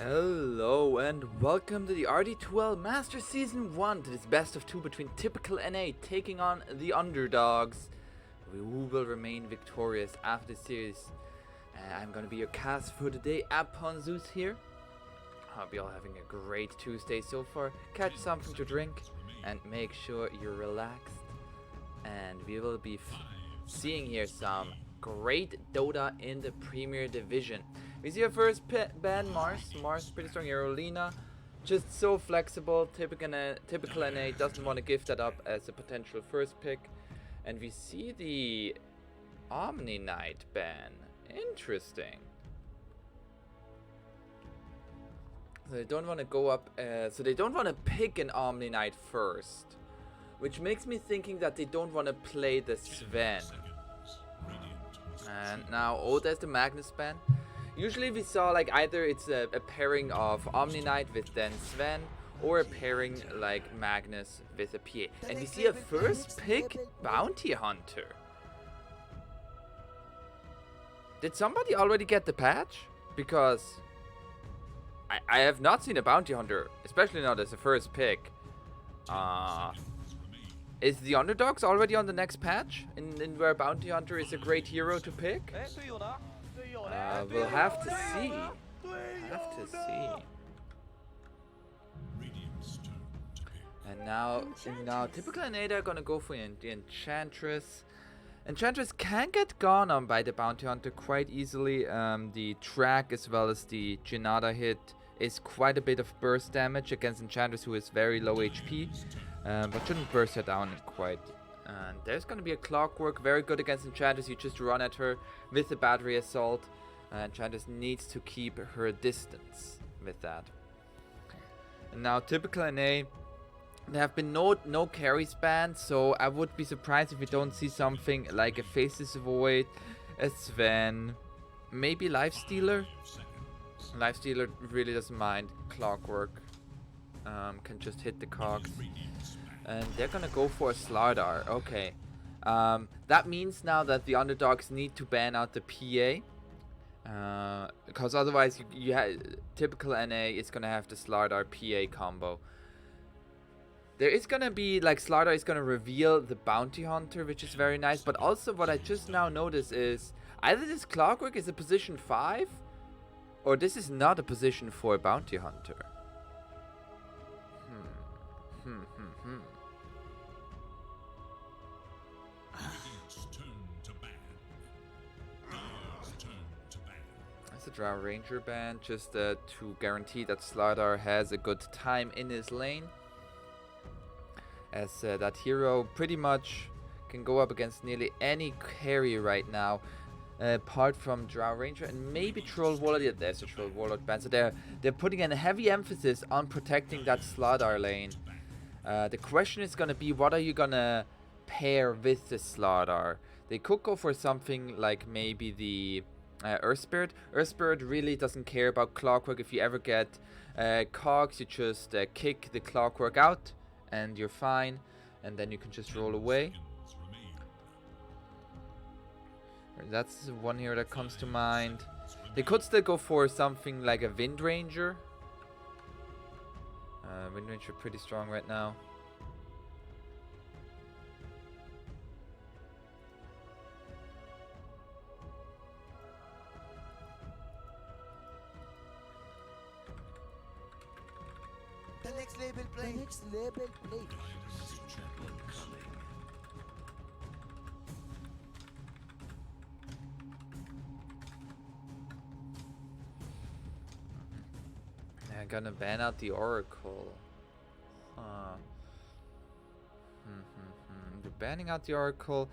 Hello and welcome to the RD2L Master Season 1, to this best of 2 between typical NA taking on the Underdogs, who will remain victorious after this series. I'm gonna be your cast for today, aponzeus here. Hope you all having a great Tuesday so far. Catch something to drink and make sure you're relaxed. And we will be seeing here some great Dota in the Premier Division. We see our first ban, Mars. Mars, pretty strong hero. Lina, just so flexible. Typical NA doesn't want to give that up as a potential first pick. And we see the Omni Knight ban. Interesting. So they don't want to go up. So they don't want to pick an Omni Knight first, which makes me thinking that they don't want to play the Sven. And now, oh, there's the Magnus ban. Usually we saw like either it's a pairing of Omni Knight with then Sven, or a pairing like Magnus with a PA. And we see a first pick Bounty Hunter. Did somebody already get the patch? Because I have not seen a Bounty Hunter, especially not as a first pick. Is the Underdogs already on the next patch? In where Bounty Hunter is a great hero to pick? We'll have to see. And now typical NA are gonna go for the Enchantress. Enchantress can get gone on by the Bounty Hunter quite easily. The track as well as the Janata hit is quite a bit of burst damage against Enchantress, who is very low HP, but shouldn't burst her down quite. And there's going to be a Clockwork, very good against Enchantress. You just run at her with the Battery Assault. Enchantress needs to keep her distance with that. And now typical NA, there have been no carries banned, so I would be surprised if we don't see something like a Faceless Void, a Sven, maybe Lifestealer. Lifestealer really doesn't mind. Clockwork can just hit the cogs. And they're gonna go for a Slardar. Okay. That means now that the Underdogs need to ban out the PA. Because otherwise, typical NA is gonna have the Slardar PA combo. There is gonna be, like, Slardar is gonna reveal the Bounty Hunter, which is very nice. But also, what I just now noticed is either this Clockwork is a position 5, or this is not a position for a Bounty Hunter. That's a Drow Ranger ban, just to guarantee that Slardar has a good time in his lane. As that hero pretty much can go up against nearly any carry right now, apart from Drow Ranger and maybe Troll Warlord. Yeah, there's a Troll Warlord ban. So they're putting in a heavy emphasis on protecting that Slardar lane. The question is gonna be, what are you gonna pair with the Slardar? They could go for something like maybe the Earth Spirit. Earth Spirit really doesn't care about Clockwork. If you ever get cogs, you just kick the Clockwork out and you're fine, and then you can just roll away. That's one here that comes to mind. They could still go for something like a Wind Ranger. Wind Ranger pretty strong right now. The next label play. I'm gonna ban out the Oracle. They're banning out the Oracle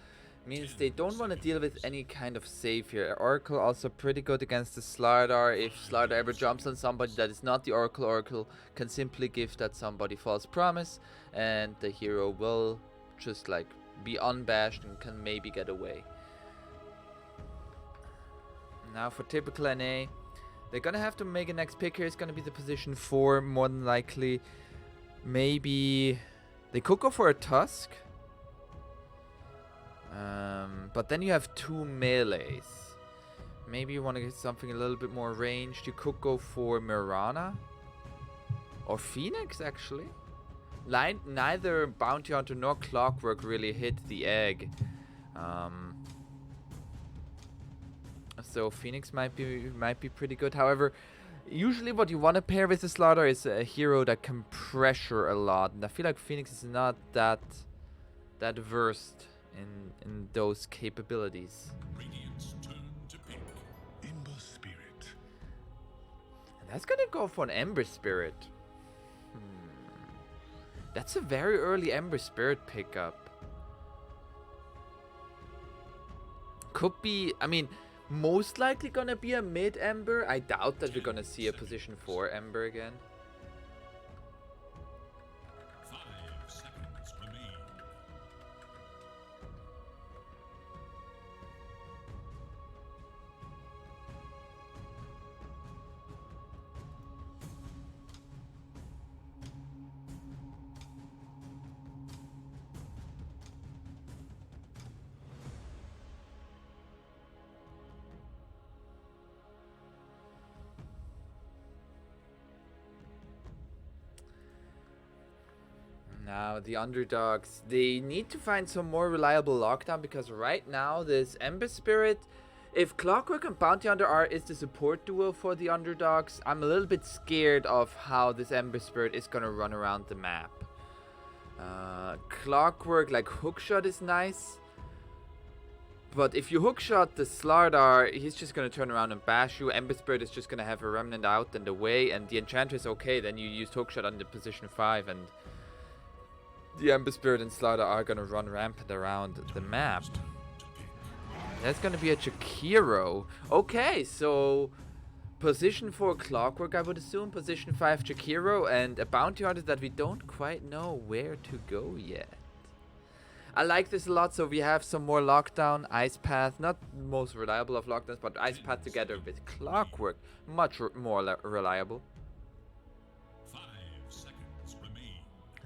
means they don't want to deal with any kind of save here. Oracle also pretty good against the Slardar. If Slardar ever jumps on somebody that is not the Oracle, Oracle can simply give that somebody false promise, and the hero will just like be unbashed and can maybe get away. Now for typical NA, they're gonna have to make a next pick here. It's gonna be the position 4 more than likely. Maybe they could go for a Tusk. But then you have 2 melees. Maybe you want to get something a little bit more ranged. You could go for Mirana. Or Phoenix, actually. Neither Bounty Hunter nor Clockwork really hit the egg. So Phoenix might be pretty good. However, usually what you want to pair with the Slaughter is a hero that can pressure a lot. And I feel like Phoenix is not that versed in those capabilities. Radiant's turn to pick. Ember Spirit. And that's gonna go for an Ember Spirit. That's a very early Ember Spirit pickup. Could be, I mean, most likely gonna be a mid Ember. I doubt that we're gonna see a position 4 Ember again. 5 seconds remain. Now, the Underdogs, they need to find some more reliable lockdown, because right now, this Ember Spirit, if Clockwork and Bounty Hunter is the support duo for the Underdogs, I'm a little bit scared of how this Ember Spirit is gonna run around the map. Clockwork, like hookshot, is nice. But if you hookshot the Slardar, he's just gonna turn around and bash you. Ember Spirit is just gonna have a Remnant out and away, and the Enchantress, okay, then you used hookshot on the position 5, and the Ember Spirit and Slaughter are gonna run rampant around the map. That's gonna be a Chikiro. Okay, so position 4 Clockwork, I would assume. Position 5 Chikiro, and a Bounty Hunter that we don't quite know where to go yet. I like this a lot, so we have some more lockdown. Ice Path, not most reliable of lockdowns, but Ice Path together with Clockwork, much more reliable.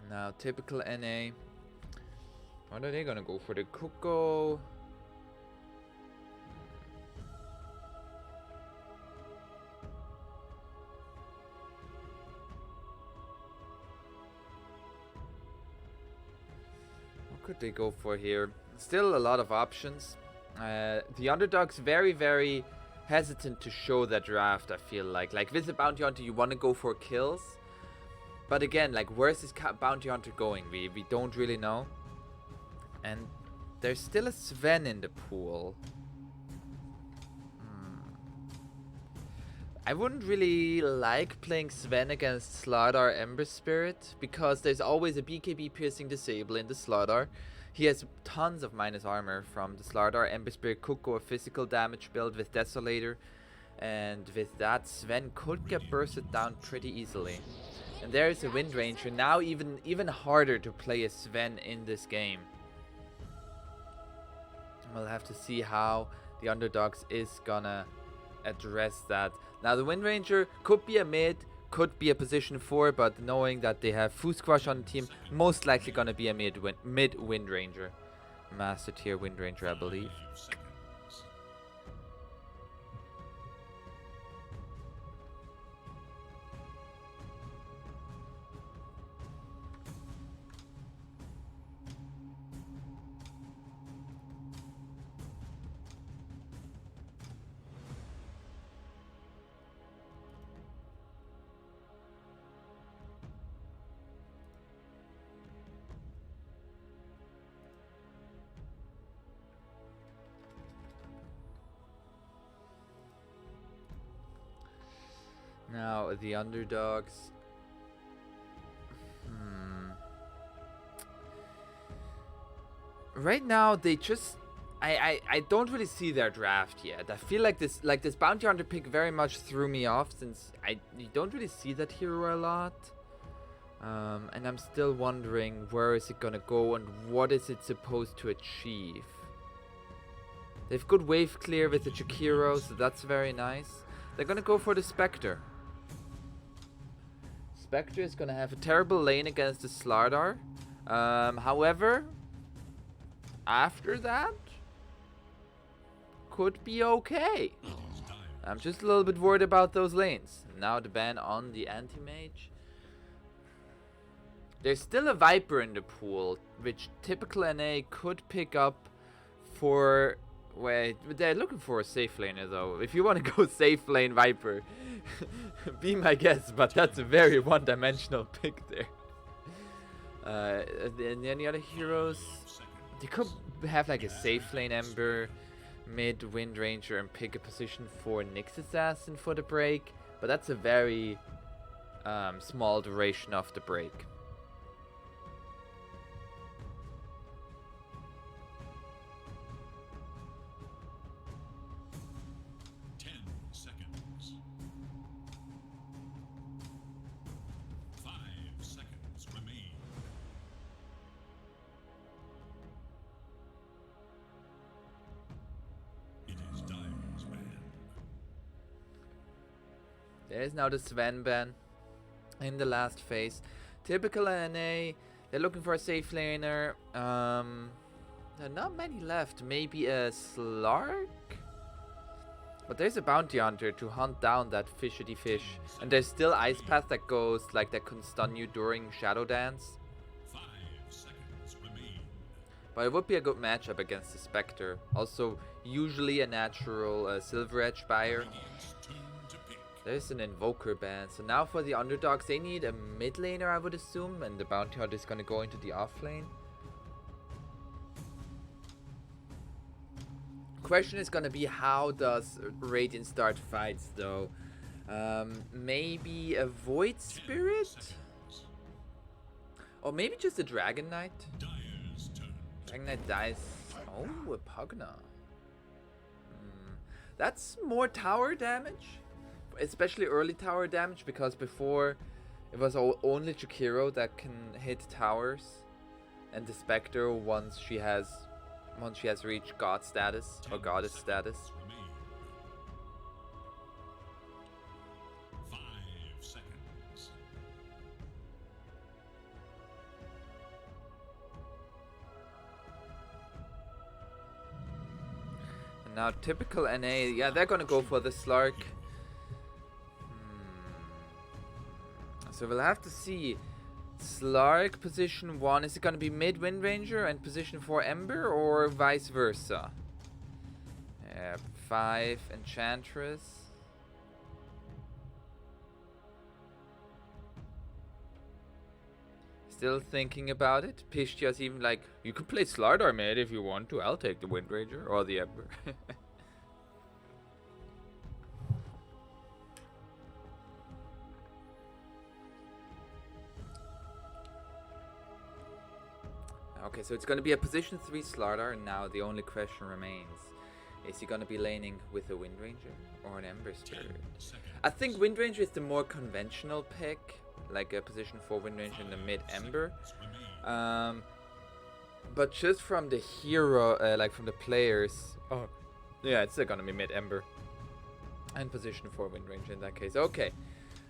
Now, typical NA. What are they gonna go for? The Kuko? What could they go for here? Still a lot of options. The Underdogs very, very hesitant to show that draft, I feel like. Like, with the Bounty Hunter, you want to go for kills. But again, like, where's this Bounty Hunter going? We don't really know. And there's still a Sven in the pool. I wouldn't really like playing Sven against Slardar Ember Spirit, because there's always a BKB piercing disable in the Slardar. He has tons of minus armor from the Slardar. Ember Spirit could go a physical damage build with Desolator. And with that, Sven could get bursted down pretty easily. And there is a Wind Ranger, now even harder to play a Sven in this game. We'll have to see how the Underdogs is gonna address that. Now the Wind Ranger could be a mid, could be a position 4, but knowing that they have Fusquash on the team, most likely gonna be a mid Wind Ranger. Master tier Wind Ranger, I believe. Now, the Underdogs. Right now, they just... I don't really see their draft yet. I feel like this Bounty Hunter pick very much threw me off, since you don't really see that hero a lot. And I'm still wondering where is it gonna go and what is it supposed to achieve. They've good wave clear with the Chikiro, so that's very nice. They're gonna go for the Spectre. Spectre is gonna have a terrible lane against the Slardar. However, after that, could be okay. I'm just a little bit worried about those lanes. Now the ban on the anti-mage. There's still a Viper in the pool, which typical NA could pick up for... Wait, they're looking for a safe laner though. If you want to go safe lane Viper, be my guest, but that's a very one-dimensional pick there. And any other heroes? They could have like a safe lane Ember, mid Wind Ranger, and pick a position for Nyx Assassin for the break, but that's a very small duration of the break. There is now the Sven ban in the last phase. Typical NA, they're looking for a safe laner. There are not many left. Maybe a Slark? But there's a bounty hunter to hunt down that fishety fish. And there's still Ice Path that goes, like, that can stun you during Shadow Dance. 5 seconds remain. But it would be a good matchup against the Spectre. Also, usually a natural Silver Edge buyer. There's an Invoker ban. So now for the Underdogs, they need a mid laner, I would assume. And the bounty hunter is going to go into the off lane. Question is going to be, how does Radiant start fights though? Maybe a Void Spirit? Or maybe just a Dragon Knight? Dragon Knight dies. Oh, a Pugna. That's more tower damage. Especially early tower damage, because before it was only Chikiro that can hit towers. And the Spectre once she has reached god status or goddess status. 5 seconds. And now typical NA, yeah, they're gonna go for the Slark. So we'll have to see. Slark position 1, is it gonna be mid Wind Ranger and position 4 Ember, or vice versa? 5 Enchantress. Still thinking about it. Pishtia's even like, you can play Slardar mid if you want to. I'll take the Wind Ranger or the Ember. Okay, so it's going to be a position 3 Slardar, and now the only question remains. Is he going to be laning with a Wind Ranger or an Ember Spirit? I think Wind Ranger is the more conventional pick, like a position 4 Wind Ranger in the mid Ember. But just from the hero, like from the players, oh yeah, it's still going to be mid Ember. And position 4 Wind Ranger in that case. Okay,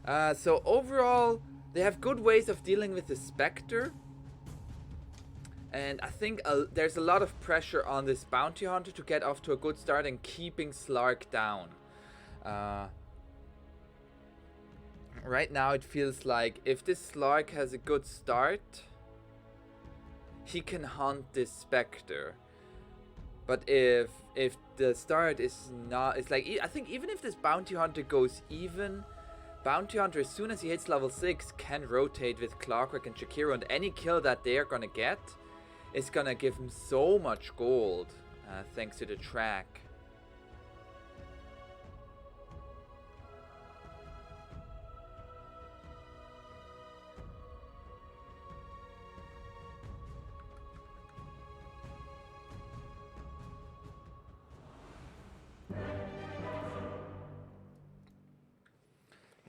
so overall, they have good ways of dealing with the Spectre. And I think there's a lot of pressure on this bounty hunter to get off to a good start and keeping Slark down. Right now it feels like if this Slark has a good start, he can hunt this Spectre. But if the start is not, it's like, I think even if this bounty hunter goes even, bounty hunter as soon as he hits level 6 can rotate with Clockwork and Chikiro, and any kill that they're gonna get is gonna give him so much gold, thanks to the track.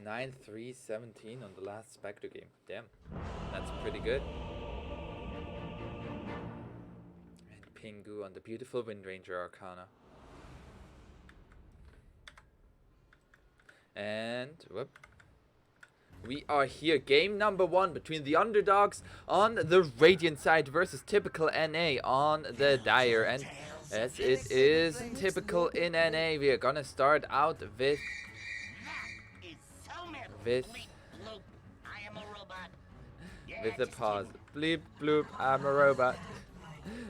Nine, 3, 17 on the last Spectre game. Damn, that's pretty good. Pingu on the beautiful Wind Ranger Arcana. And whoop. We are here. Game number 1 between the Underdogs on the Radiant side versus typical NA on the Dire. And Yes, it is typical in NA. We are gonna start out with the pause. Bleep bloop, I'm a robot.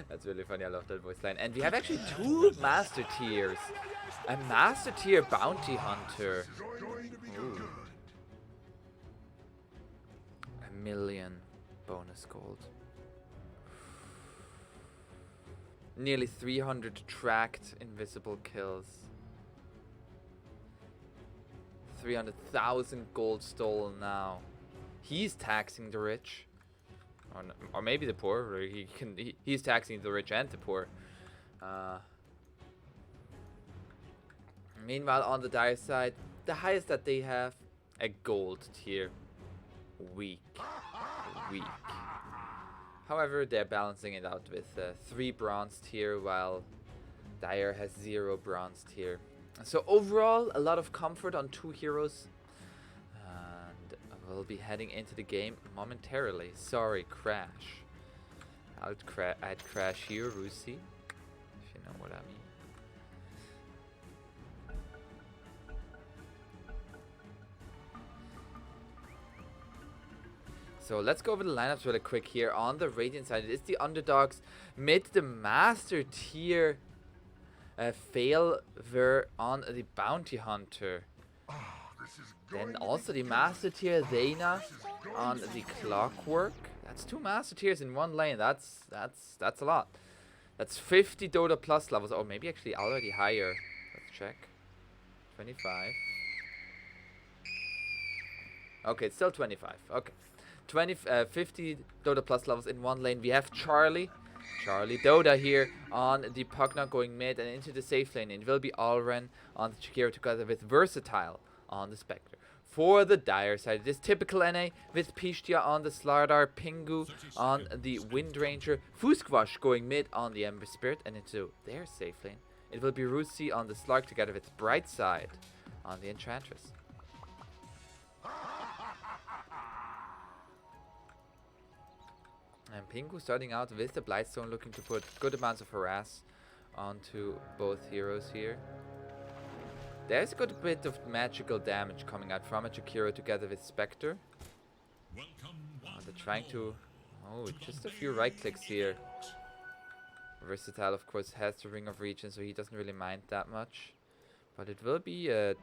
That's really funny. I love that voice line. And we have actually 2 master tiers. A master tier bounty hunter. Ooh. 1,000,000 bonus gold. Nearly 300 tracked invisible kills. 300,000 gold stolen now. He's taxing the rich. Or maybe the poor. Or he's taxing the rich and the poor. Meanwhile, on the dire side, the highest that they have, a gold tier. Weak. However, they're balancing it out with 3 bronze tier, while Dire has 0 bronze tier. So overall, a lot of comfort on 2 heroes. And we'll be heading into the game momentarily. Sorry, crash. I'd crash here, Rusi, if you know what I mean. So let's go over the lineups really quick here. On the Radiant side, it is the Underdogs. Mid, the Master tier Failver on the Bounty Hunter. Then also the Master tier Zayna on the Clockwork. That's 2 Master tiers in 1 lane. That's a lot. That's 50 Dota plus levels. Oh, maybe actually already higher. Let's check. 25. Okay, it's still 25. Okay. 50 Dota plus levels in 1 lane. We have Charlie Dota here on the Pugna going mid and into the safe lane. It will be Alren on the Chikira together with Versatile on the Spectre. For the Dire side, it is typical NA with Pishtia on the Slardar, Pingu on the Wind Ranger, Fuskwash going mid on the Ember Spirit and into their safe lane. It will be Rusi on the Slark together with Brightside on the Enchantress. And Pingu starting out with the Blightstone, looking to put good amounts of harass onto both heroes here. There's a good bit of magical damage coming out from a Chikiro together with Spectre. They're trying to... Oh, just a few right clicks here. Versatile, of course, has the Ring of Region, so he doesn't really mind that much. But it will be a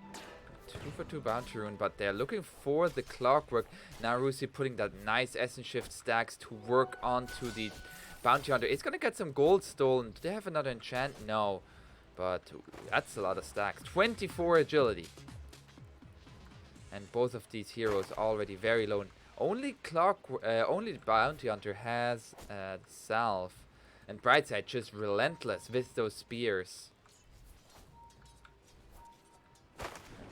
2-for-2 bounty rune, but they're looking for the Clockwork. Now Rusi putting that nice Essence Shift stacks to work onto the Bounty Hunter. It's gonna get some gold stolen. Do they have another enchant? No. But that's a lot of stacks. 24 agility. And both of these heroes already very low. Only the Bounty Hunter has Salve. And Brightside just relentless with those spears.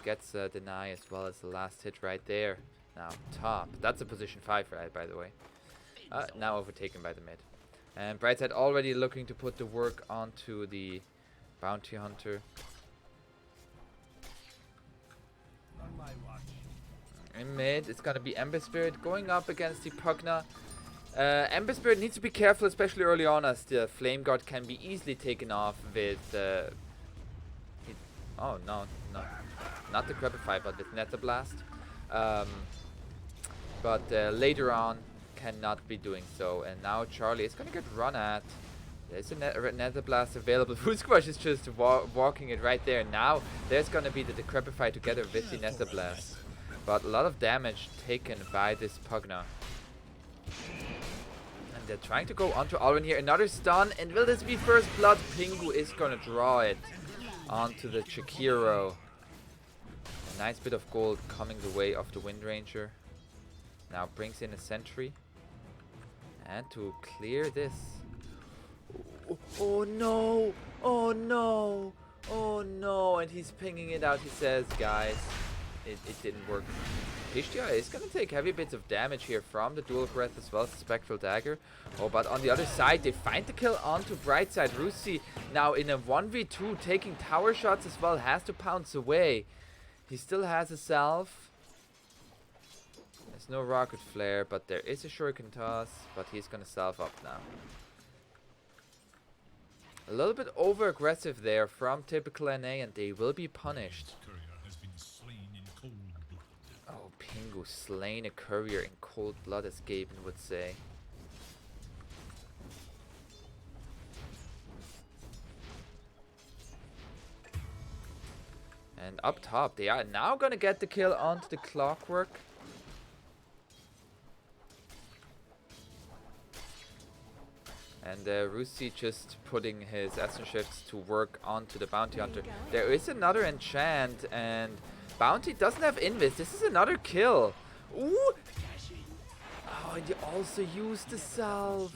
Gets deny as well as the last hit right there. Now top. That's a position 5 right, by the way. Now overtaken by the mid. And Brightside already looking to put the work onto the Bounty Hunter. In mid, it's gonna be Ember Spirit going up against the Pugna. Ember Spirit needs to be careful, especially early on, as the Flame Guard can be easily taken off with... oh, no. Not the Crepify, but with Nether Blast. But later on, cannot be doing so. And now Charlie is going to get run at. There's a Nether Blast available. Fuskwash is just walking it right there. Now there's going to be the Decrepify together with the Nether Blast. But a lot of damage taken by this Pugna. And they're trying to go onto Alren here. Another stun. And will this be first blood? Pingu is going to draw it onto the Chikiro. A nice bit of gold coming the way of the Wind Ranger. Now brings in a sentry. And to clear this. Oh no! Oh no! Oh no! And he's pinging it out. He says, guys, it didn't work. Pishtia is going to take heavy bits of damage here from the Dual Breath as well as the Spectral Dagger. Oh, but on the other side, they find the kill onto Brightside. Rusi now in a 1v2 taking tower shots as well. Has to pounce away. He still has a Salve. There's no Rocket Flare, but there is a Shuriken Toss. But he's going to Salve up now. A little bit over aggressive there from typical NA, and they will be punished. Courier has been slain in cold blood. Oh, Pingu slain a courier in cold blood, as Gaben would say. And up top, they are now gonna get the kill onto the Clockwork. And Rusi just putting his Essence Shifts to work onto the Bounty Hunter. There is another enchant, and Bounty doesn't have Invis. This is another kill. Ooh! Oh, and you also use the salve.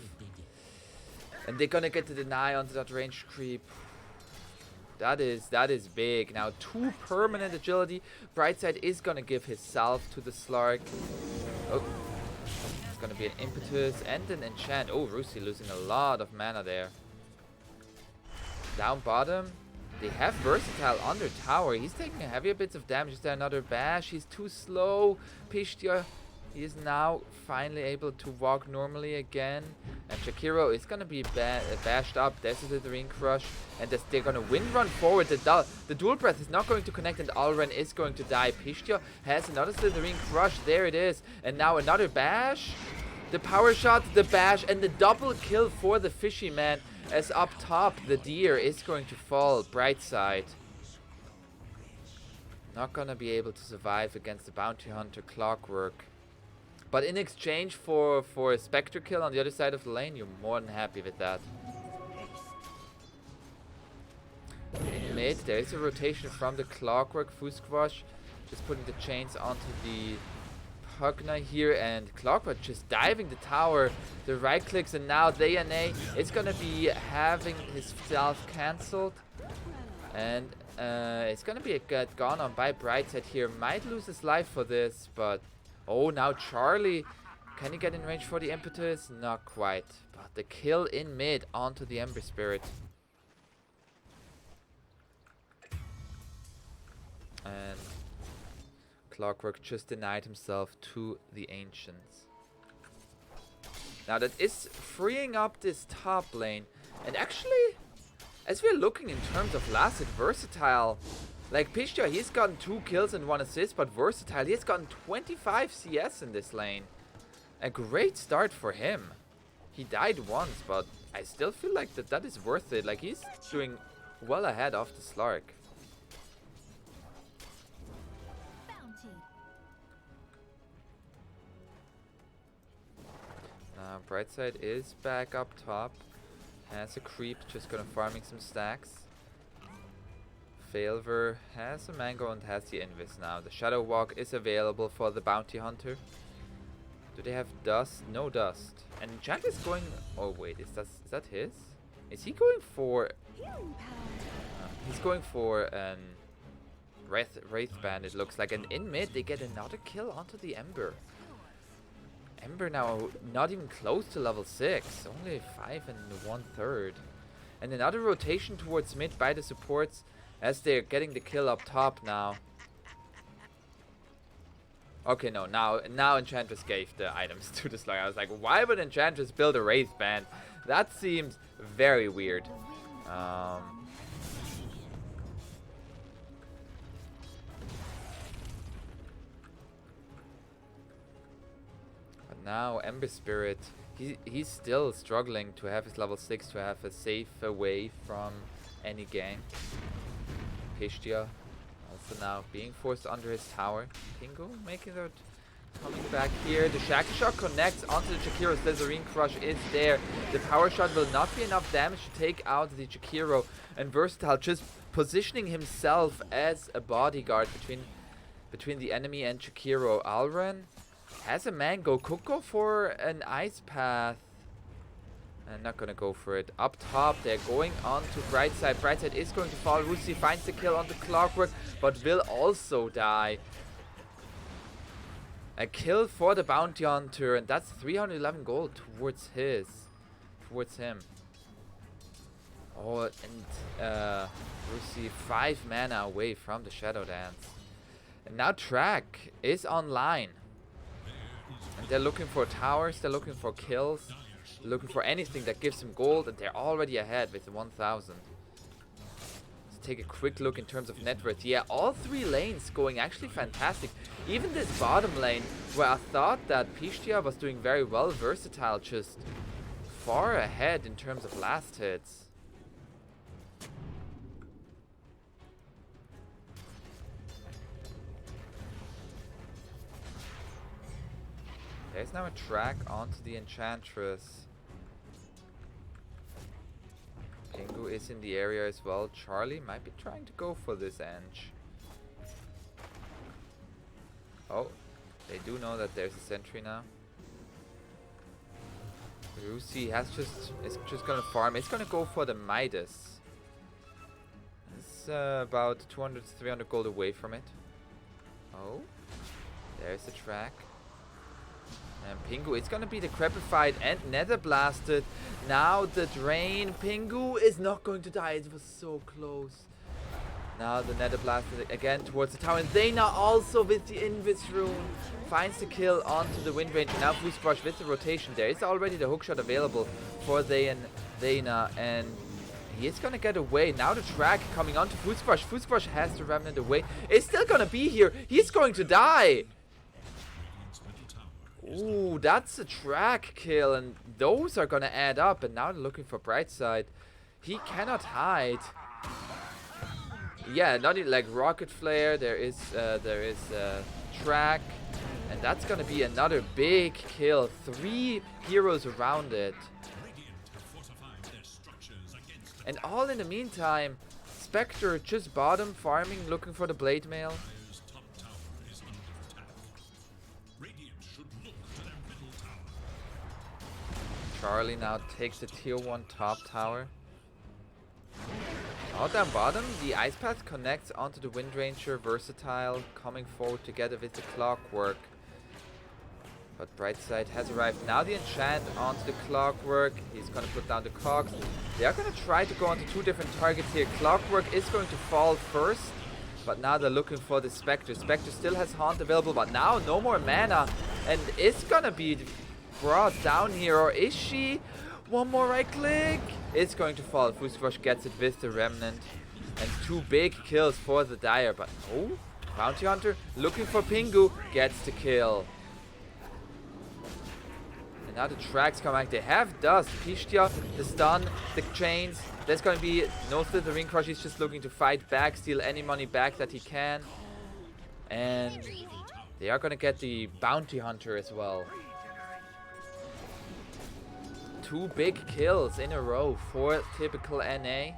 And they're gonna get the deny onto that range creep. That is big. Now 2 permanent agility. Brightside is gonna give his salve to the Slark. Oh. It's gonna be an impetus and an enchant. Oh, Rusi losing a lot of mana there. Down bottom, they have versatile on their tower. He's taking heavier bits of damage. Is there another bash? He's too slow. Pishtya, he is now finally able to walk normally again. And Shakiro is gonna be bashed up. There's a Slithering Crush, and they're gonna wind run forward. The dual breath is not going to connect, and Alren is going to die. Pishtya has another Slithering Crush. There it is, and now another bash. The power shot, the bash, and the double kill for the Fishy Man. As up top, the deer is going to fall. Brightside not gonna be able to survive against the Bounty Hunter Clockwork. But in exchange for a Spectre kill on the other side of the lane, you're more than happy with that. In mid, there is a rotation from the Clockwork. Fusquash just putting the chains onto the Pugna here, and Clockwork just diving the tower. The right clicks, and now DNA is gonna be having his self cancelled. And it's gonna be gone on by Brightside here. Might lose his life for this, but... Oh, now Charlie. Can he get in range for the impetus? Not quite. But the kill in mid onto the Ember Spirit. And Clockwork just denied himself to the Ancients. Now that is freeing up this top lane. And actually, as we're looking in terms of last hit versatile, like Pishtya, he's gotten 2 kills and 1 assist, but versatile, he has gotten 25 CS in this lane. A great start for him. He died once, but I still feel like that is worth it. Like, he's doing well ahead of the Slark. Brightside is back up top. Has a creep, just gonna farming some stacks. Failver has a mango and has the invis now. The Shadow Walk is available for the Bounty Hunter. Do they have dust? No dust. And Jack is going... Oh wait, is that his? Is he going for... he's going for an Wraith Band, it looks like. And in mid, they get another kill onto the Ember. Ember now not even close to level 6. Only 5 1/3. And another rotation towards mid by the supports as they're getting the kill up top now. Okay, no, now Enchantress gave the items to the Slug. I was like, why would Enchantress build a Wraith Band? That seems very weird. But now Ember Spirit, he's still struggling to have his level 6 to have a safe away from any gank. Pishtya also now being forced under his tower. Pingu making it, coming back here. The Shackle Shot connects onto the Jakiro. Slithering Crush is there. The Power Shot will not be enough damage to take out the Jakiro. And Versatile just positioning himself as a bodyguard between the enemy and Jakiro. Alren has a mango. Could go for an Ice Path. I'm not gonna go for it. Up top, they're going on to Brightside. Brightside is going to fall. Rusi finds the kill on the Clockwork, but will also die. A kill for the Bounty Hunter, and that's 311 gold towards him. Oh, and Rusi 5 mana away from the Shadow Dance. And now Track is online. And they're looking for towers, they're looking for kills. looking for anything that gives him gold, and they're already ahead with 1,000. Let's take a quick look in terms of net worth. Yeah, all 3 lanes going actually fantastic. Even this bottom lane, where I thought that Pistia was doing very well, Versatile just far ahead in terms of last hits. There's now a track onto the Enchantress. Pingu is in the area as well. Charlie might be trying to go for this Ench. Oh, they do know that there's a sentry now. Rusi is just gonna farm. It's gonna go for the Midas. It's about 200, 300 gold away from it. Oh, there's the track. And Pingu, it's gonna be decrepified and nether blasted. Now the drain. Pingu is not going to die. It was so close. Now the nether blasted again towards the tower. And Dana also with the Invis rune finds the kill onto the Wind Ranger. Now Fußbrush with the rotation. There is already the hookshot available for Dana. And he is gonna get away. Now the track coming onto Fußbrush. Fußbrush has the remnant away. It's still gonna be here. He's going to die. Ooh, that's a track kill, and those are gonna add up. And now they're looking for Brightside. He cannot hide. Yeah, not even like Rocket Flare. There is track, and that's gonna be another big kill. 3 heroes around it, and all in the meantime, Spectre just bottom farming, looking for the Blade Mail. Charlie now takes the tier 1 top tower. Out down bottom, the Ice Path connects onto the Wind Ranger Versatile, coming forward together with the Clockwork. But Brightside has arrived. Now the Enchant onto the Clockwork. He's going to put down the Cogs. They are going to try to go onto 2 different targets here. Clockwork is going to fall first, but now they're looking for the Spectre. Spectre still has Haunt available, but now no more mana, and it's going to be brought down here, or is she? One more right click. It's going to fall. Fußbrush gets it with the remnant, and 2 big kills for the Dire. But oh, Bounty Hunter looking for Pingu, gets the kill. And now the tracks come back. They have Dust, Pistia, the stun, the chains. There's going to be no Slithering Crush. He's just looking to fight back, steal any money back that he can, and they are going to get the Bounty Hunter as well. 2 big kills in a row for typical NA.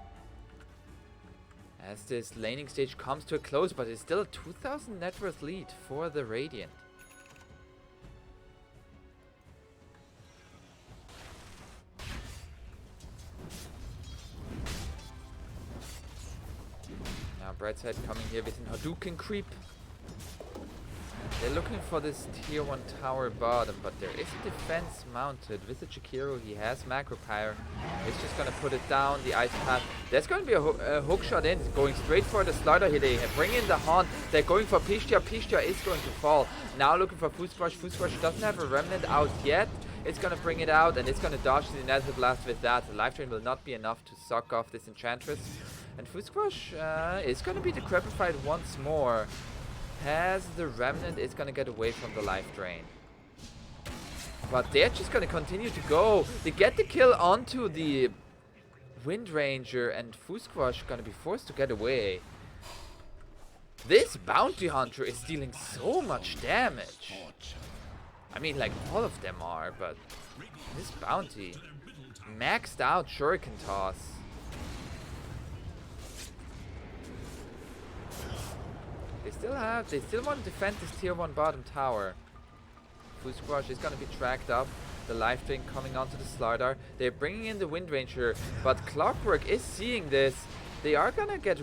As this laning stage comes to a close, but it's still a 2,000 net worth lead for the Radiant. Now Brightside coming here with an Hadouken creep. They're looking for this tier 1 tower bottom, but there is a defense mounted with the Chikiro. He has Macro Pyre. He's just gonna put it down, the Ice Path. There's gonna be a hook shot in, going straight for the Slaughter here. They bring in the Haunt. They're going for Pistia. Pistia is going to fall. Now looking for Fußbrush. Fußbrush doesn't have a remnant out yet. It's gonna bring it out, and it's gonna dodge the Nether Blast with that. The life drain will not be enough to suck off this Enchantress. And Fußbrush is gonna be decrepified once more. Has the remnant, is gonna get away from the life drain, but they're just gonna continue to go. They get the kill onto the Wind Ranger, and Fußbrush gonna be forced to get away. This Bounty Hunter is dealing so much damage. I mean, like, all of them are, but this Bounty, maxed out Shuriken Toss. They still want to defend this tier 1 bottom tower. Fußbrush is going to be tracked up. The life drain coming onto the Slardar. They're bringing in the Wind Ranger, but Clockwork is seeing this. They are going to get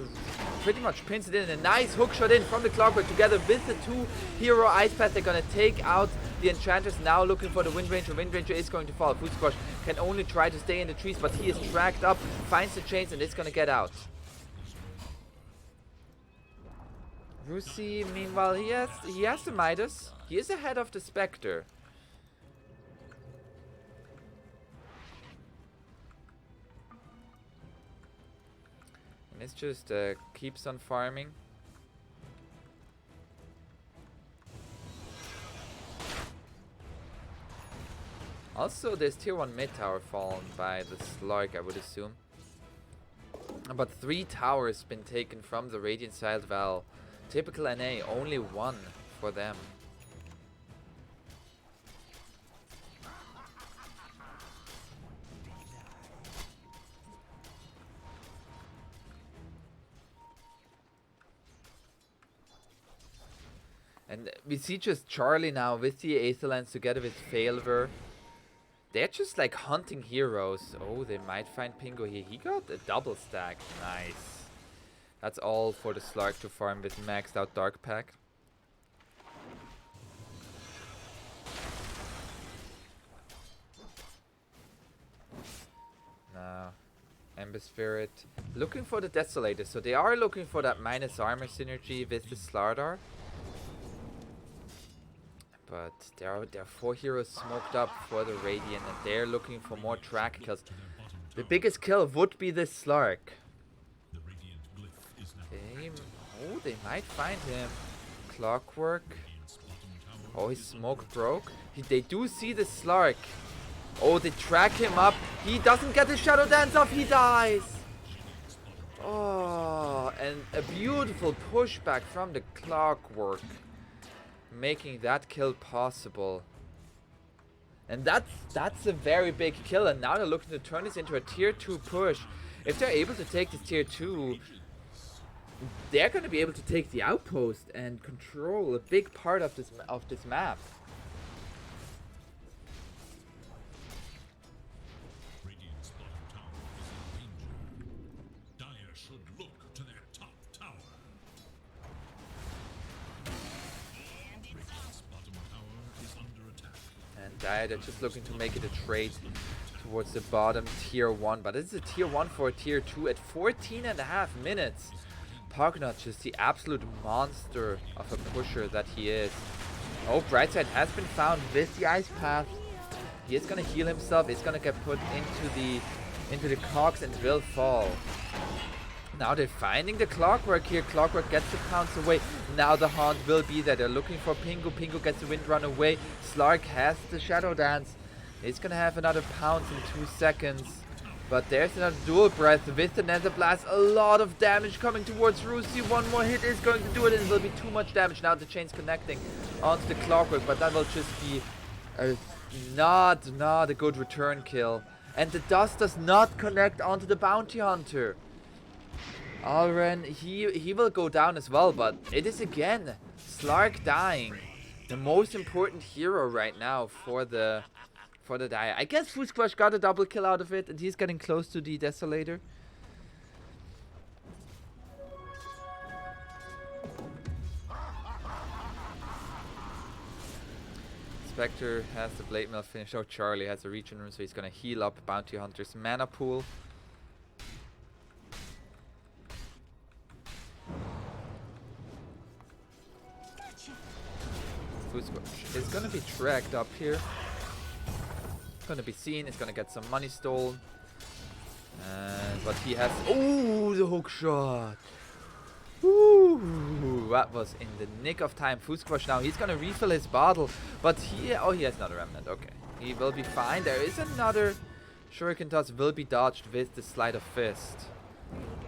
pretty much pinched in. A nice hook shot in from the Clockwork together with the 2 hero Ice Path. They're going to take out the Enchantress. Now looking for the Wind Ranger. Wind Ranger is going to fall. Fußbrush can only try to stay in the trees, but he is tracked up, finds the chains, and is going to get out. Rusi, meanwhile, he has the Midas. He is ahead of the Spectre. He's just keeps on farming. Also, there's tier 1 mid tower fallen by the Slark, I would assume. But 3 towers been taken from the Radiant side. Well, typical NA, only 1 for them. And we see just Charlie now with the Aetherlands together with Failver. They're just like hunting heroes. Oh, they might find Pingo here. He got a double stack. Nice. That's all for the Slark to farm with maxed out Dark Pack. Now, Ember Spirit looking for the Desolator. So they are looking for that minus armor synergy with the Slardar. But there are 4 heroes smoked up for the Radiant, and they're looking for more track kills. The biggest kill would be this Slark. Oh, they might find him. Clockwork. Oh, his smoke broke. They do see the Slark. Oh, they track him up. He doesn't get the Shadow Dance off. He dies. Oh, and a beautiful pushback from the Clockwork, making that kill possible. And that's a very big kill, and now they're looking to turn this into a tier 2 push. If they're able to take this tier 2, they're going to be able to take the outpost and control a big part of this map. Radiant's bottom tower is in danger. Dire should look to their top tower. Radiant's bottom tower is under attack. And they're just looking to make it a trade towards the bottom tier 1. But this is a tier 1 for a tier 2 at 14.5 minutes. Pognot, just the absolute monster of a pusher that he is. Oh, Brightside has been found with the Ice Path. He is going to heal himself. He's going to get put into the cogs and will fall. Now they're finding the Clockwork here. Clockwork gets the pounce away. Now the Haunt will be there. They're looking for Pingo. Pingo gets the Windrun away. Slark has the Shadow Dance. He's going to have another pounce in 2 seconds. But there's another dual breath with the Nether Blast. A lot of damage coming towards Rusi. One more hit is going to do it, and it will be too much damage. Now the chain's connecting onto the Clockwork, but that will just be not a good return kill. And the dust does not connect onto the Bounty Hunter. Alren, he will go down as well, but it is again Slark dying. The most important hero right now for the Dire. I guess Fusquash got a double kill out of it, and he's getting close to the Desolator. Spectre has the Blade Mail finish. Oh, Charlie has a regen room, so he's gonna heal up Bounty Hunter's mana pool. Fusquash is gonna be tracked up here. Gonna be seen, it's gonna get some money stolen. And but he has, oh, the hook shot. Ooh, that was in the nick of time. Fusquash now, he's gonna refill his bottle, but he has another remnant. Okay, he will be fine. There is another Shuriken Toss, will be dodged with the Sleight of Fist.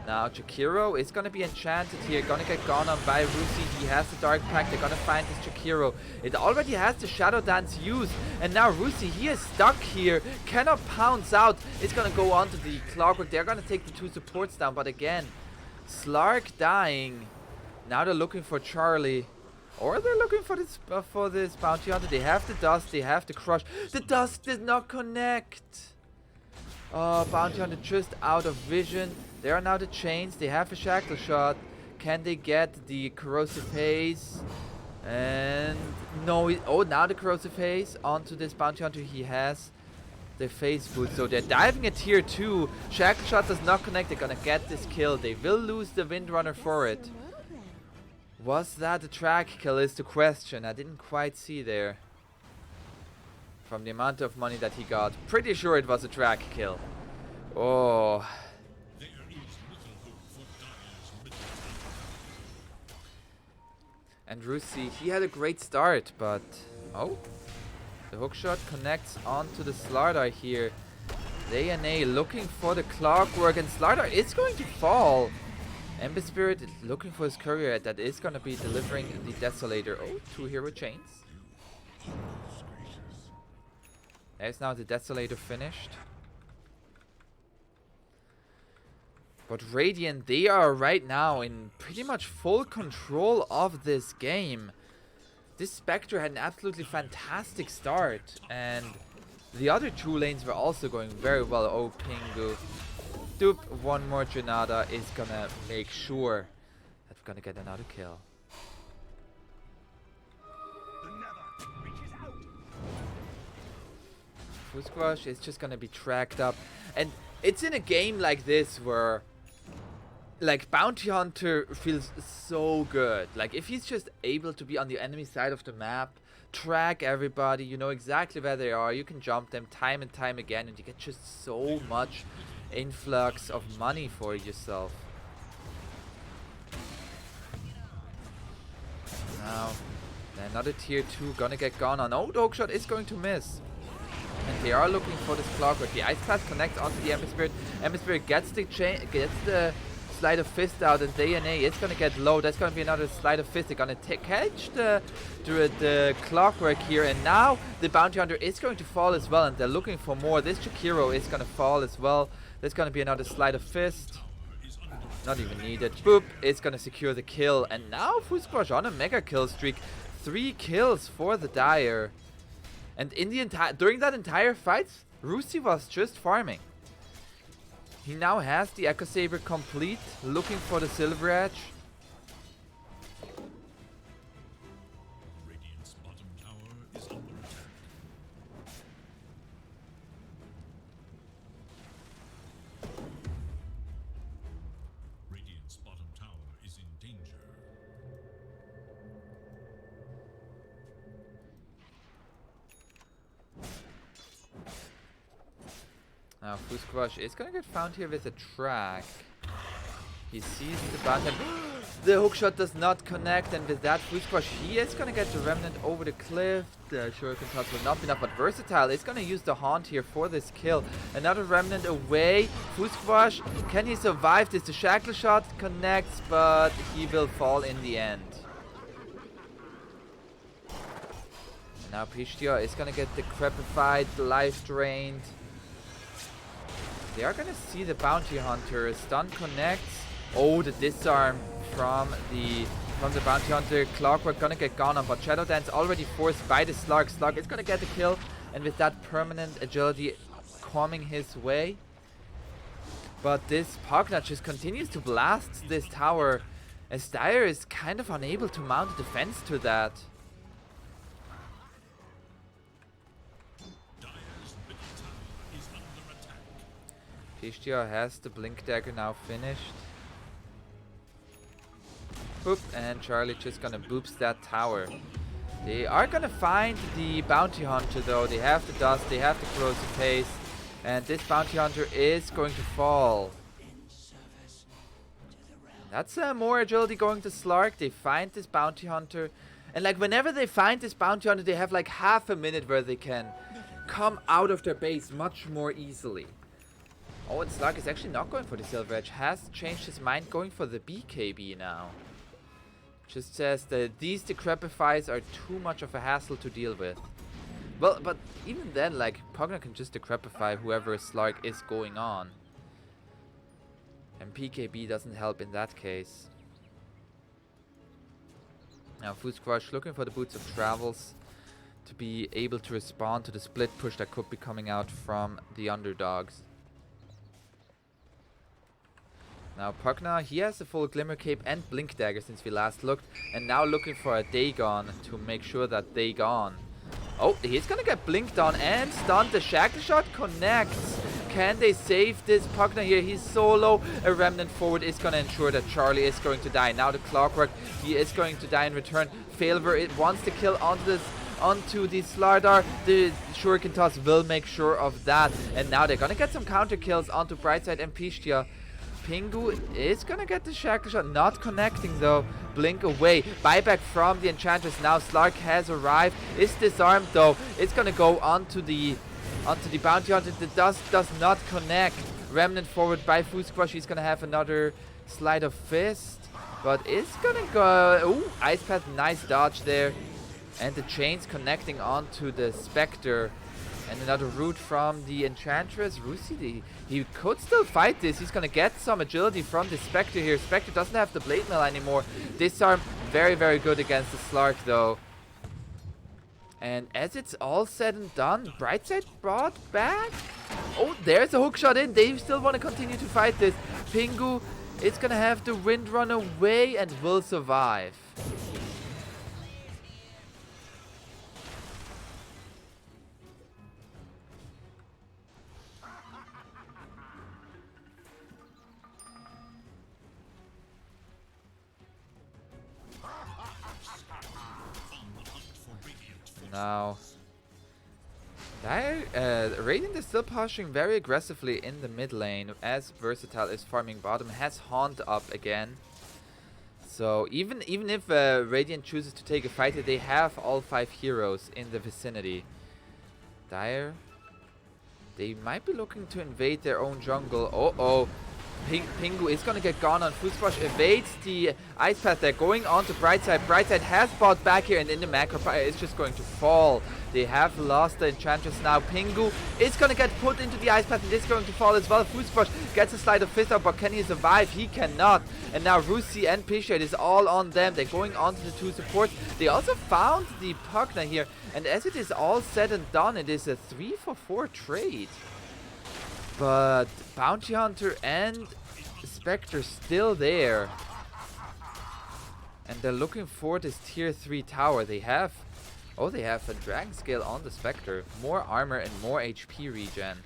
Now Jakiro is gonna be enchanted here, gonna get gone on by Rusi. He has the Dark Pack, they're gonna find this Jakiro. It already has the Shadow Dance used, and now Rusi, he is stuck here, cannot pounce out. It's gonna go on to the Clockwork. They're gonna take the 2 supports down, but again, Slark dying. Now they're looking for Charlie, or they're looking for this Bounty Hunter. They have the dust, they have the crush. The dust did not connect. Oh, Bounty Hunter just out of vision. There are now the chains. They have a shackle shot. Can they get the corrosive haze? And no. Oh, now the corrosive haze onto this Bounty Hunter. He has the phase boot. So they're diving at tier 2. Shackle shot does not connect. They're gonna get this kill. They will lose the Windrunner for it. Was that a track kill is the question. I didn't quite see there. From the amount of money that he got. Pretty sure it was a track kill. Oh. There is little hope for Dire. And Rusi, he had a great start, but... Oh, the hookshot connects onto the Slardar here. DNA looking for the clockwork, and Slardar is going to fall. Ember Spirit is looking for his courier that is going to be delivering the Desolator. Oh, 2 hero chains. There's now the Desolator finished. But Radiant, they are right now in pretty much full control of this game. This Spectre had an absolutely fantastic start, and the other 2 lanes were also going very well. Oh, Pingu. Doop, 1 more Janada is gonna make sure that we're gonna get another kill. Fusquash is just gonna be tracked up. And it's in a game like this where like Bounty Hunter feels so good. Like if he's just able to be on the enemy side of the map, track everybody, you know exactly where they are, you can jump them time and time again, and you get just so much influx of money for yourself. Now another tier 2 gonna get gone on. Oh, the hookshot is going to miss. And they are looking for this clockwork. The Ice Class connects onto the Ember Spirit. Ember Spirit gets the Slide of Fist out, and DNA is gonna get low. That's gonna be another Slide of Fist. They're gonna catch the clockwork here, and now the Bounty Hunter is going to fall as well, and they're looking for more. This Chikiro is gonna fall as well. There's gonna be another Slide of Fist. Not even needed. Boop! It's gonna secure the kill, and now Fusquash on a mega kill streak. 3 kills for the Dire. And in the during that entire fight, Rusi was just farming. He now has the Echo Saber complete, looking for the Silver Edge. Radiant's bottom tower is under attack. Radiant's bottom tower is in danger. Now Fusquash is gonna get found here with a track. He sees the button. The hookshot does not connect, and with that Fusquash, he is gonna get the Remnant over the cliff. The Shuriken Toss will not be enough, but Versatile is gonna use the Haunt here for this kill. Another Remnant away. Fusquash, can he survive this? The Shackle Shot connects, but he will fall in the end. And now Pishtia is gonna get decrepified, life drained. They are gonna see the Bounty Hunter. Stun connects. Oh, the disarm from the Bounty Hunter. Clockwork gonna get gone on, but Shadow Dance already forced by the Slug. Slug is gonna get the kill, and with that permanent agility coming his way. But this Pugna just continues to blast this tower, as Dire is kind of unable to mount a defense to that. Pishtia has the Blink Dagger now finished. Boop, and Charlie just gonna boops that tower. They are gonna find the Bounty Hunter though. They have the Dust, they have the Corrosive Haze, and this Bounty Hunter is going to fall. That's more agility going to Slark. They find this Bounty Hunter, and like whenever they find this Bounty Hunter, they have like half a minute where they can come out of their base much more easily. Oh, and Slug is actually not going for the Silver Edge. Has changed his mind, going for the BKB now. Just says that these Decrepifies are too much of a hassle to deal with. Well, but even then, like, Pugna can just Decrepify whoever Slug is going on. And PKB doesn't help in that case. Now Fusquash looking for the Boots of Travels to be able to respond to the split push that could be coming out from the Underdogs. Now Pugna, he has the full Glimmer Cape and Blink Dagger since we last looked, and now looking for a Dagon to make sure that Dagon. Oh, he's gonna get blinked on and stunned. The Shackle Shot connects. Can they save this Pugna here? He's so low. A Remnant forward is gonna ensure that Charlie is going to die. Now the Clockwork, he is going to die in return. Failver, it wants to kill onto the Slardar. The Shuriken Toss will make sure of that. And now they're gonna get some counter kills onto Brightside and Pishtia. Pingu is gonna get the shackle shot, not connecting though. Blink away. Buyback from the Enchantress. Now Slark has arrived. Is disarmed though. It's gonna go onto the Bounty Hunter. That does not connect. Remnant forward by Fusquash. He's gonna have another Sleight of Fist. But it's gonna go... Ooh, Ice Path, nice dodge there. And the chains connecting onto the Spectre. And another root from the Enchantress. Rusi, he could still fight this. He's gonna get some agility from the Spectre here. Spectre doesn't have the Blade Mail anymore. Disarm, very, very good against the Slark though. And as it's all said and done, Brightside brought back. Oh, there's a hookshot in. They still want to continue to fight this. Pingu is gonna have the Wind Run away and will survive. Now, Radiant is still pushing very aggressively in the mid lane as Versatile is farming bottom, has Haunt up again. So even if Radiant chooses to take a fight, they have all 5 heroes in the vicinity. Dire, they might be looking to invade their own jungle. Oh. Pingu is gonna get gone on. Fusquash evades the Ice Path. They're going on to Brightside. Brightside has bought back here, and in the macro fire is just going to fall. They have lost the Enchantress now. Pingu is gonna get put into the Ice Path and is going to fall as well. Fusquash gets a Sleight of Fist out, but can he survive? He cannot. And now Rusi and Pishade is all on them. They're going on to the 2 supports. They also found the Pugna here, and as it is all said and done, it is a 3-for-4 trade. But Bounty Hunter and Spectre still there. And they're looking for this tier 3 tower. They have... Oh, they have a Dragon Scale on the Spectre. More armor and more HP regen.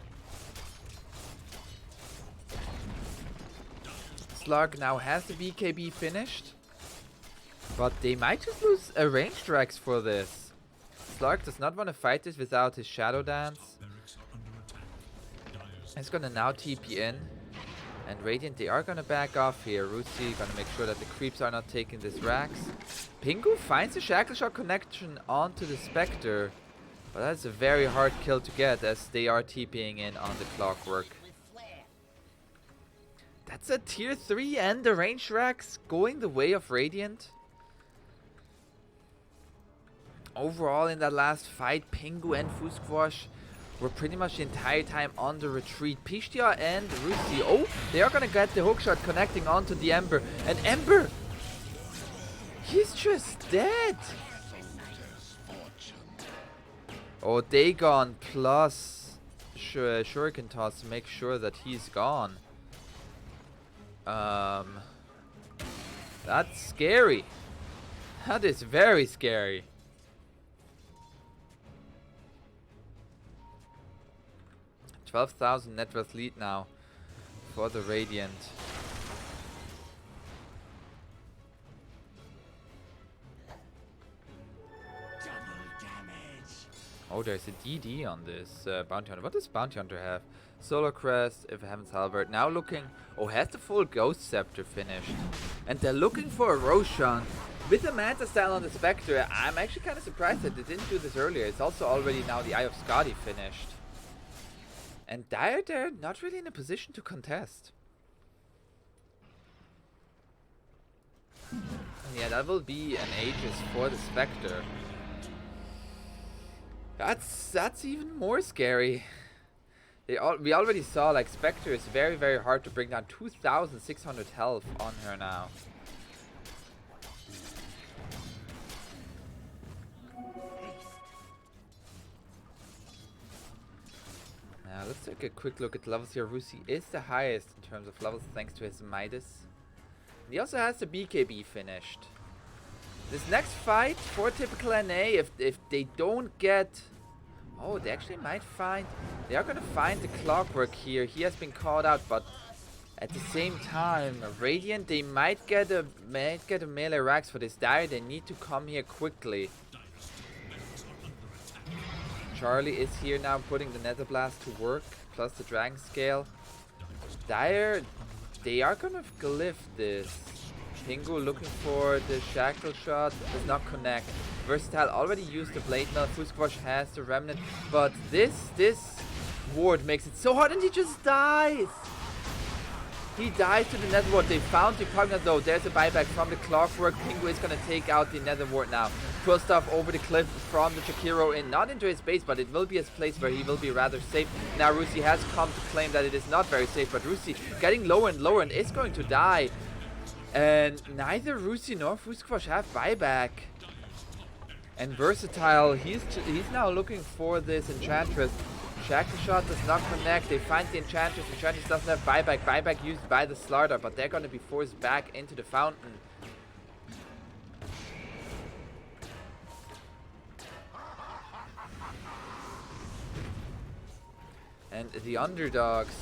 Slark now has the BKB finished. But they might just lose a ranged Rex for this. Slark does not want to fight this without his Shadow Dance. He's gonna now TP in. And Radiant, they are gonna back off here. Rusi gonna make sure that the creeps are not taking this Rax. Pingu finds a Shackle Shot connection onto the Spectre. But that's a very hard kill to get as they are TPing in on the Clockwork. That's a tier 3 and the range Rax going the way of Radiant. Overall in that last fight, Pingu and Fusquash were pretty much the entire time on the retreat. Pishtia and Rusi, oh, they are gonna get the hookshot connecting onto the Ember. And Ember, he's just dead. Oh, Dagon plus Shuriken Toss to make sure that he's gone. That's scary. That is very scary. 12,000 net worth lead now for the Radiant. Oh, there's a DD on this Bounty Hunter. What does Bounty Hunter have? Solar Crest, if Heaven's Halberd. Now looking... Oh, has the full Ghost Scepter finished. And they're looking for a Roshan. With the Manta style on the Spectre, I'm actually kind of surprised that they didn't do this earlier. It's also already now the Eye of Skadi finished. And Dire, they're not really in a position to contest. And yeah, that will be an Aegis for the Spectre. That's even more scary. We already saw like Spectre is very, very hard to bring down. 2,600 health on her now. Now let's take a quick look at the levels here. Rusi is the highest in terms of levels thanks to his Midas. He also has the BKB finished. This next fight for typical NA, if they don't get... Oh, they actually might find... They are going to find the Clockwork here. He has been called out, but at the same time, Radiant, they might get a melee Rax for this Dire. They need to come here quickly. Charlie is here now putting the Nether Blast to work, plus the Dragon Scale. Dire, they are gonna glyph this. Pingu looking for the shackle shot, does not connect. Versatile already used the blade mail. Fusquash has the remnant, but this ward makes it so hard, and he just dies. He dies to the nether ward. They found the Pugna though. There's a buyback from the clockwork. Pingu is gonna take out the nether ward now. Pull stuff over the cliff from the Chakiro in, not into his base, but it will be his place where he will be rather safe. Now Rusi has come to claim that it is not very safe, but Rusi getting lower and lower and is going to die. And neither Rusi nor Fusquash have buyback. And Versatile, he's now looking for this Enchantress. Shackle shot does not connect. They find the Enchantress. Enchantress doesn't have buyback. Buyback used by the Slardar, but they're going to be forced back into the fountain. And the Underdogs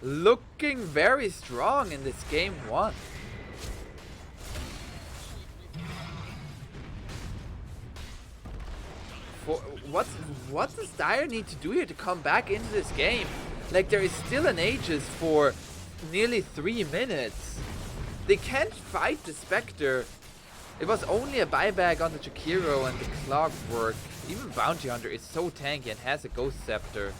looking very strong in this game 1. What does Dire need to do here to come back into this game? Like, there is still an Aegis for nearly 3 minutes. They can't fight the Spectre. It was only a buyback on the Chakiro and the Clockwork. Even Bounty Hunter is so tanky and has a Ghost Scepter.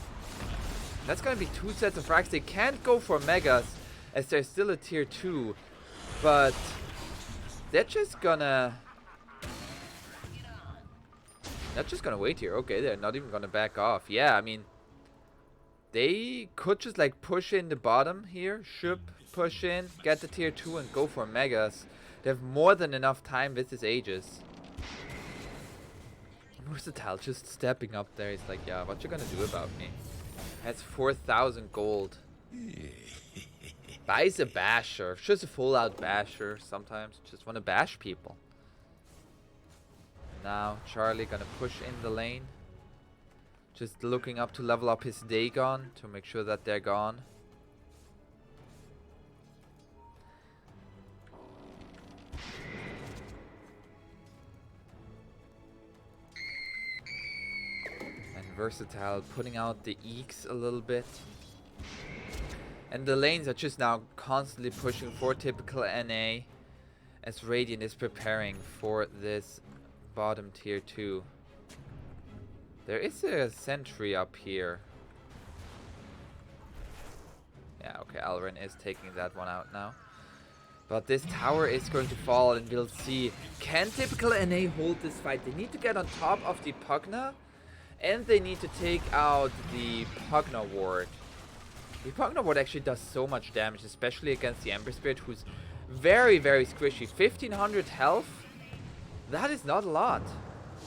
That's gonna be 2 sets of frags. They can't go for Megas as there's still a tier 2. But they're just gonna wait here. Okay, they're not even gonna back off. Yeah, I mean, they could just like push in the bottom here. Should push in, get the tier 2 and go for Megas. They have more than enough time with this Aegis. Versatile just stepping up there. He's like, yeah, what you gonna do about me? Has 4,000 gold. Buys a basher. Just a full out basher sometimes. Just wanna bash people. Now Charlie gonna push in the lane. Just looking up to level up his Dagon to make sure that they're gone. And Versatile putting out the Eeks a little bit. And the lanes are just now constantly pushing for typical NA as Radiant is preparing for this bottom tier 2. There is a sentry up here. Yeah, okay, Alrin is taking that one out now. But this tower is going to fall and we'll see. Can typical NA hold this fight? They need to get on top of the Pugna and they need to take out the Pugna ward. The Pugna ward actually does so much damage, especially against the Ember Spirit, who's very, very squishy. 1500 health. That is not a lot.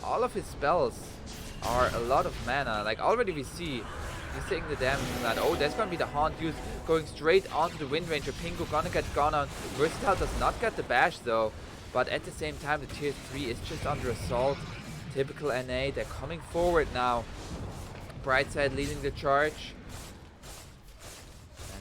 All of his spells are a lot of mana. Like, already we see he's taking the damage from that. Oh, there's gonna be the Haunt use going straight onto the Wind Ranger. Pingu gonna get gone on. Versatile does not get the bash though. But at the same time, the tier 3 is just under assault. Typical NA, they're coming forward now. Brightside leading the charge.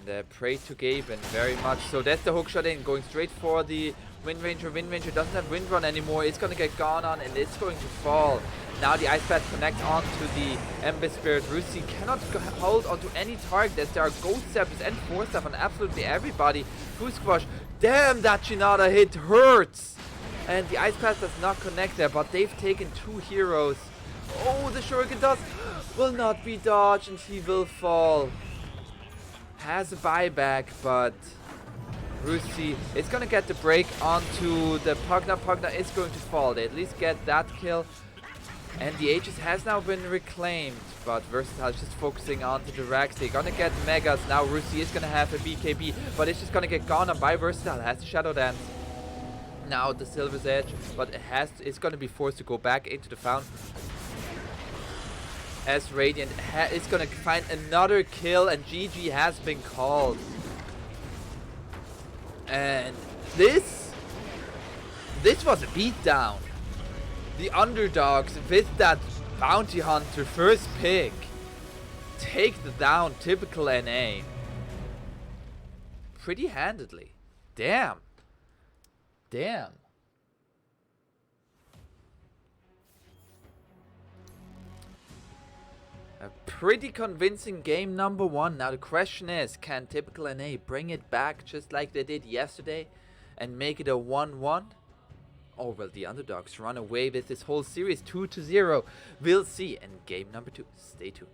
And pray to Gaben very much. So that's the hook shot in, going straight for the Wind Ranger. Wind Ranger doesn't have Wind Run anymore. It's going to get gone on and it's going to fall. Now the Ice Path connects onto the Ember Spirit. Rusi cannot hold onto any target as there are Ghost Scepters and Force Staff on absolutely everybody. Fusquash, damn, that Shinada hit hurts. And the Ice Path does not connect there, but they've taken 2 heroes. Oh, the Shuriken does will not be dodged and he will fall. Has a buyback, but Rusi is going to get the break onto the Pugna. Pugna is going to fall. They at least get that kill. And the Aegis has now been reclaimed, but Versatile is just focusing onto the Rags. They're going to get Megas. Now Rusi is going to have a BKB, but it's just going to get gone on by Versatile. Has the Shadow Dance. Now the Silver's Edge, but it's going to be forced to go back into the fountain. As Radiant is going to find another kill and GG has been called. And this was a beatdown. The Underdogs with that Bounty Hunter first pick take down typical NA. Pretty handedly. Damn. Damn. A pretty convincing game number 1. Now the question is, can Typical NA bring it back just like they did yesterday and make it a 1-1? Or will the Underdogs run away with this whole series 2-0? We'll see in game number 2. Stay tuned.